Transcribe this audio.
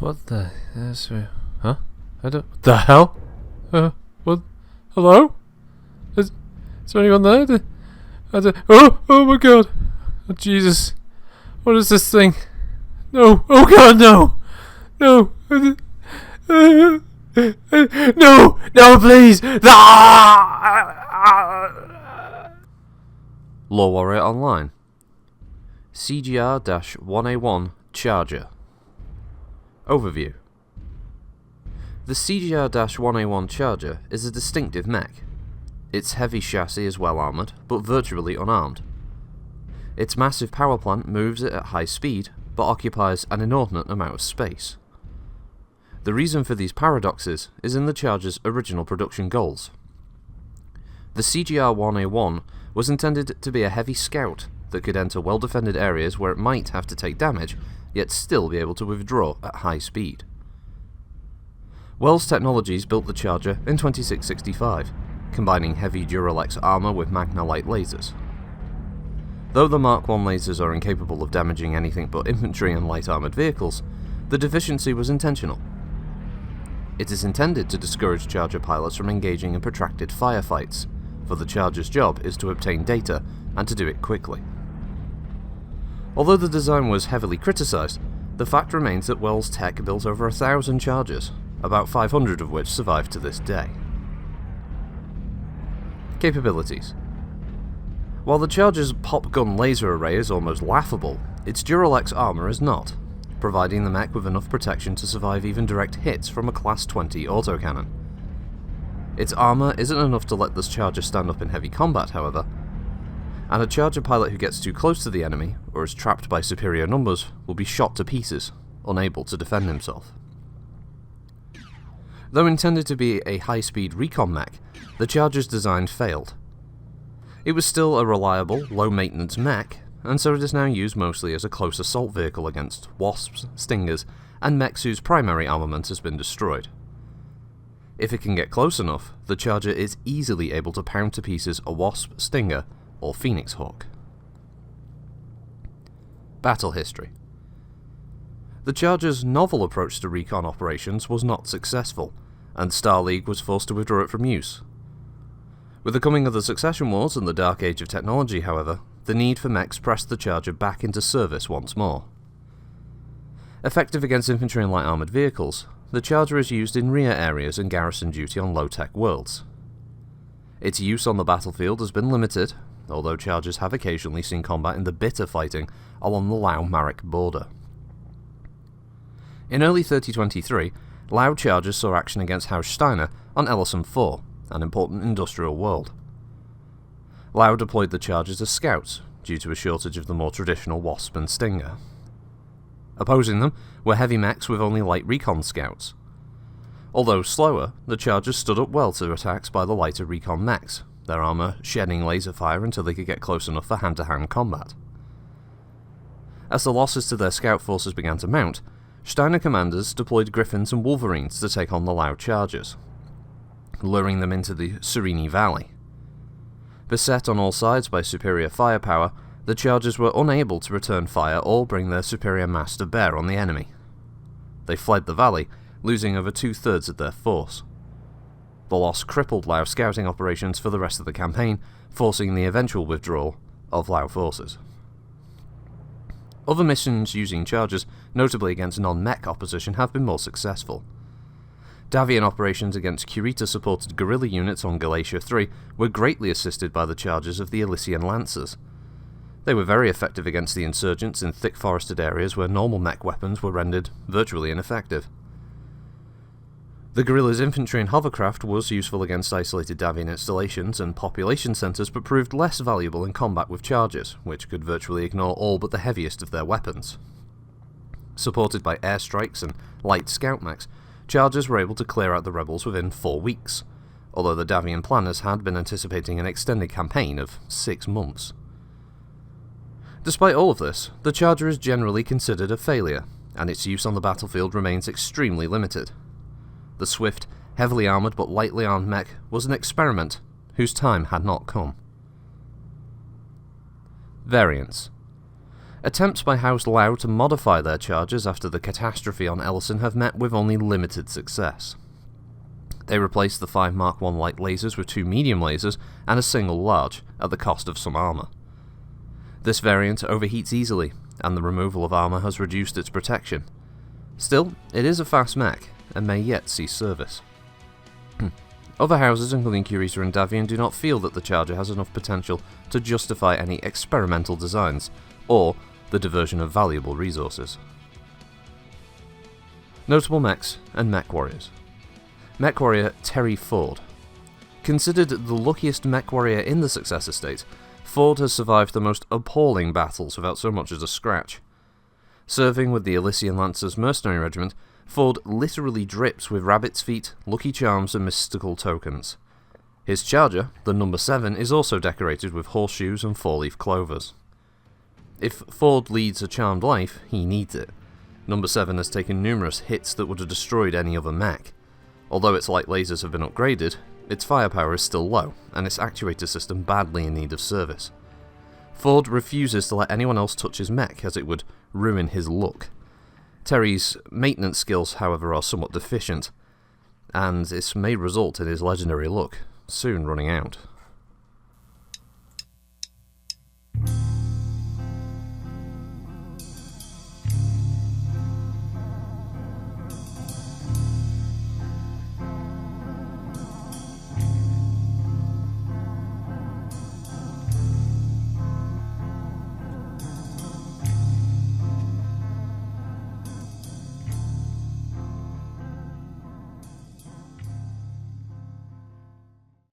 What the? Huh? I don't. What the hell? What? Hello? Is there anyone there? Oh my god! Oh, Jesus! What is this thing? No! Oh god, no! No! No! No, please! LoreWarrior Online. CGR-1A1 Charger. Overview. The CGR-1A1 Charger is a distinctive mech. Its heavy chassis is well armoured, but virtually unarmed. Its massive power plant moves it at high speed, but occupies an inordinate amount of space. The reason for these paradoxes is in the Charger's original production goals. The CGR-1A1 was intended to be a heavy scout that could enter well-defended areas where it might have to take damage, yet still be able to withdraw at high speed. Wells Technologies built the Charger in 2665, combining heavy Duralex armour with Magna Light lasers. Though the Mark I lasers are incapable of damaging anything but infantry and light armoured vehicles, the deficiency was intentional. It is intended to discourage Charger pilots from engaging in protracted firefights, for the Charger's job is to obtain data and to do it quickly. Although the design was heavily criticised, the fact remains that Wells Tech built over 1,000 Chargers, about 500 of which survive to this day. Capabilities. While the Charger's pop gun laser array is almost laughable, its Duralex armour is not, providing the mech with enough protection to survive even direct hits from a Class 20 autocannon. Its armour isn't enough to let this Charger stand up in heavy combat, however, and a Charger pilot who gets too close to the enemy, or is trapped by superior numbers, will be shot to pieces, unable to defend himself. Though intended to be a high-speed recon mech, the Charger's design failed. It was still a reliable, low-maintenance mech, and so it is now used mostly as a close assault vehicle against wasps, stingers, and mechs whose primary armament has been destroyed. If it can get close enough, the Charger is easily able to pound to pieces a wasp, stinger, or Phoenix Hawk. Battle history. The Charger's novel approach to recon operations was not successful, and Star League was forced to withdraw it from use. With the coming of the Succession Wars and the Dark Age of technology, however, the need for mechs pressed the Charger back into service once more. Effective against infantry and light armoured vehicles, the Charger is used in rear areas and garrison duty on low-tech worlds. Its use on the battlefield has been limited, although Chargers have occasionally seen combat in the bitter fighting along the Lao-Marek border. In early 3023, Lao Chargers saw action against House Steiner on Ellison 4, an important industrial world. Lao deployed the Chargers as scouts, due to a shortage of the more traditional Wasp and Stinger. Opposing them were heavy mechs with only light recon scouts. Although slower, the Chargers stood up well to attacks by the lighter recon mechs, their armour shedding laser fire until they could get close enough for hand-to-hand combat. As the losses to their scout forces began to mount, Steiner commanders deployed Griffins and Wolverines to take on the Lao Chargers, luring them into the Serini Valley. Beset on all sides by superior firepower, the Chargers were unable to return fire or bring their superior mass to bear on the enemy. They fled the valley, losing over 2/3 of their force. The loss crippled Lao scouting operations for the rest of the campaign, forcing the eventual withdrawal of Lao forces. Other missions using Chargers, notably against non-mech opposition, have been more successful. Davian operations against Kurita-supported guerrilla units on Galatia 3 were greatly assisted by the Chargers of the Elysian Lancers. They were very effective against the insurgents in thick forested areas where normal mech weapons were rendered virtually ineffective. The guerrillas' infantry and hovercraft was useful against isolated Davian installations and population centres, but proved less valuable in combat with Chargers, which could virtually ignore all but the heaviest of their weapons. Supported by airstrikes and light scout mechs, Chargers were able to clear out the rebels within 4 weeks, although the Davian planners had been anticipating an extended campaign of 6 months. Despite all of this, the Charger is generally considered a failure, and its use on the battlefield remains extremely limited. The swift, heavily armoured but lightly armed mech was an experiment whose time had not come. Variants. Attempts by House Loud to modify their Chargers after the catastrophe on Ellison have met with only limited success. They replaced the 5 Mark I light lasers with 2 medium lasers and a single large, at the cost of some armour. This variant overheats easily, and the removal of armour has reduced its protection. Still, it is a fast mech, and may yet see service. Other houses, including Curita and Davian, do not feel that the Charger has enough potential to justify any experimental designs, or the diversion of valuable resources. Notable mechs and mech warriors. Mech warrior Terry Ford. Considered the luckiest mech warrior in the Successor State, Ford has survived the most appalling battles without so much as a scratch. Serving with the Elysian Lancers mercenary regiment, Ford literally drips with rabbit's feet, lucky charms and mystical tokens. His charger, the number 7, is also decorated with horseshoes and 4-leaf clovers. If Ford leads a charmed life, he needs it. Number 7 has taken numerous hits that would have destroyed any other mech. Although its light lasers have been upgraded, its firepower is still low, and its actuator system badly in need of service. Ford refuses to let anyone else touch his mech, as it would ruin his look. Terry's maintenance skills, however, are somewhat deficient, and this may result in his legendary look soon running out.